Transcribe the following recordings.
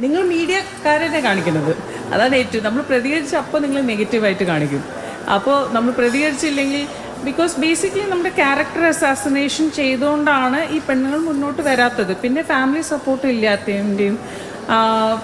നിങ്ങൾ മീഡിയക്കാരനെ കാണിക്കുന്നത് അതാണ് ഏറ്റവും നമ്മൾ പ്രതികരിച്ച അപ്പോൾ നിങ്ങൾ നെഗറ്റീവായിട്ട് കാണിക്കും. അപ്പോൾ നമ്മൾ പ്രതികരിച്ചില്ലെങ്കിൽ ബിക്കോസ് ബേസിക്കലി നമ്മുടെ ക്യാരക്ടർ അസാസിനേഷൻ ചെയ്തുകൊണ്ടാണ് ഈ പെണ്ണുങ്ങൾ മുന്നോട്ട് വരാത്തത്. പിന്നെ ഫാമിലി സപ്പോർട്ട് ഇല്ലാത്തതിൻ്റെയും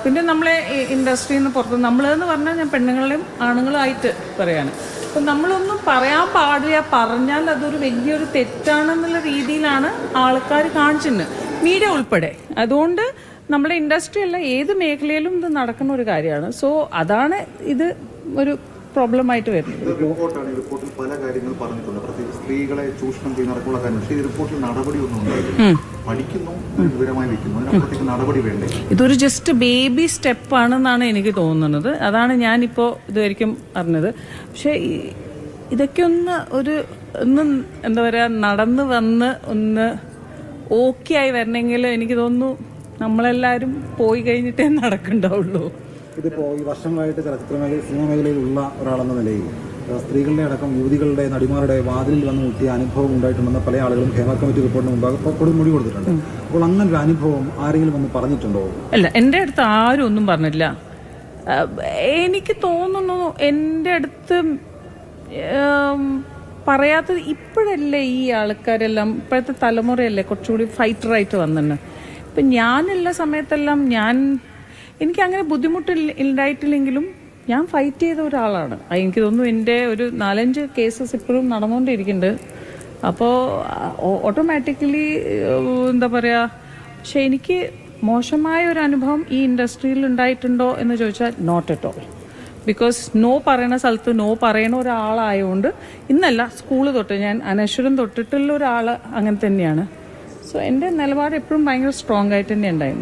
പിന്നെ നമ്മളെ ഇൻഡസ്ട്രിയിൽ നിന്ന് പുറത്ത് നമ്മളെന്ന് പറഞ്ഞാൽ ഞാൻ പെണ്ണുങ്ങളെയും ആണുങ്ങളായിട്ട് പറയാണ്. അപ്പം നമ്മളൊന്നും പറയാൻ പാടില്ല, പറഞ്ഞാൽ അതൊരു വലിയൊരു തെറ്റാണെന്നുള്ള രീതിയിലാണ് ആൾക്കാർ കാണിച്ചിട്ടുണ്ട്, മീഡിയ ഉൾപ്പെടെ. അതുകൊണ്ട് നമ്മുടെ ഇൻഡസ്ട്രി അല്ല ഏത് മേഖലയിലും ഇത് നടക്കുന്ന ഒരു കാര്യമാണ്. സോ അതാണ് ഇത് ഒരു പ്രോബ്ലം ആയിട്ട് വരുന്നത്. റിപ്പോർട്ടിൽ പല കാര്യങ്ങൾ പറഞ്ഞിട്ടുണ്ട്, പ്രത്യേകിച്ച് സ്ത്രീകളെ ചൂഷണം ചെയ്യുന്ന നടക്കുള്ള കാര്യം. പക്ഷേ ഈ റിപ്പോർട്ടിൽ നടപടിയൊന്നും ഉണ്ടായില്ല. പഠിക്കുന്നു, വിവരമായി വെക്കുന്നു, അതിനപ്പുറത്തേക്ക് നടപടി വേണ്ടേ? ഇതൊരു ജസ്റ്റ് ബേബി സ്റ്റെപ്പ് ആണെന്നാണ് എനിക്ക് തോന്നുന്നത്. അതാണ് ഞാനിപ്പോൾ ഇതുവരെയും അറിഞ്ഞത്. പക്ഷേ ഇതൊക്കെ ഒന്ന് എന്താ പറയുക, നടന്ന് വന്ന് ഒന്ന് ഓക്കെ ആയി വരണമെങ്കിൽ എനിക്ക് തോന്നുന്നു നമ്മളെല്ലാവരും പോയി കഴിഞ്ഞിട്ടേ നടക്കണ്ടാവുള്ളൂ. ഇതിപ്പോൾ ഈ വർഷങ്ങളായിട്ട് ചലച്ചിത്ര മേഖല, സിനിമ മേഖലയിലുള്ള ഒരാളെന്ന നിലയിൽ സ്ത്രീകളുടെ അടക്കം യുവതികളുടെ നടിമാരുടെ വാതിലിൽ വന്ന് മുട്ടിയ അനുഭവം ഉണ്ടായിട്ടുണ്ടെന്ന് പല ആളുകളും ഹേമ കമ്മിറ്റി റിപ്പോർട്ടിന് മുമ്പാകെ മൊഴി കൊടുത്തിട്ടുണ്ട്. അപ്പോൾ അങ്ങനെ ഒരു അനുഭവം ആരെങ്കിലും വന്ന് പറഞ്ഞിട്ടുണ്ടോ? അല്ല, എൻ്റെ അടുത്ത് ആരും ഒന്നും പറഞ്ഞില്ല. എനിക്ക് തോന്നുന്നു എൻ്റെ അടുത്ത് പറയാത്തത് ഇപ്പോഴല്ലേ ഈ ആൾക്കാരെല്ലാം, ഇപ്പോഴത്തെ തലമുറയല്ലേ കുറച്ചുകൂടി ഫൈറ്ററായിട്ട് വന്നിട്ടുണ്ട്. ഇപ്പം ഞാനുള്ള സമയത്തെല്ലാം എനിക്കങ്ങനെ ബുദ്ധിമുട്ടുണ്ടായിട്ടില്ലെങ്കിലും ഞാൻ ഫൈറ്റ് ചെയ്ത ഒരാളാണ്. എനിക്ക് തോന്നുന്നു എൻ്റെ ഒരു 4-5 കേസസ് ഇപ്പോഴും നടന്നുകൊണ്ടിരിക്കുന്നുണ്ട്. അപ്പോൾ ഓട്ടോമാറ്റിക്കലി എന്താ പറയുക, പക്ഷെ എനിക്ക് മോശമായ ഒരു അനുഭവം ഈ ഇൻഡസ്ട്രിയിൽ ഉണ്ടായിട്ടുണ്ടോ എന്ന് ചോദിച്ചാൽ not at all. Because no പറയുന്ന സ്ഥലത്ത് നോ പറയുന്ന ഒരാളായതുകൊണ്ട്, ഇന്നല്ല സ്കൂൾ തൊട്ട് ഞാൻ അനശ്വരം തൊട്ടിട്ടുള്ള ഒരാൾ അങ്ങനെ തന്നെയാണ്. സോ എൻ്റെ നിലപാട് എപ്പോഴും ഭയങ്കര സ്ട്രോങ് ആയിട്ട് തന്നെ ഉണ്ടായിരുന്നു.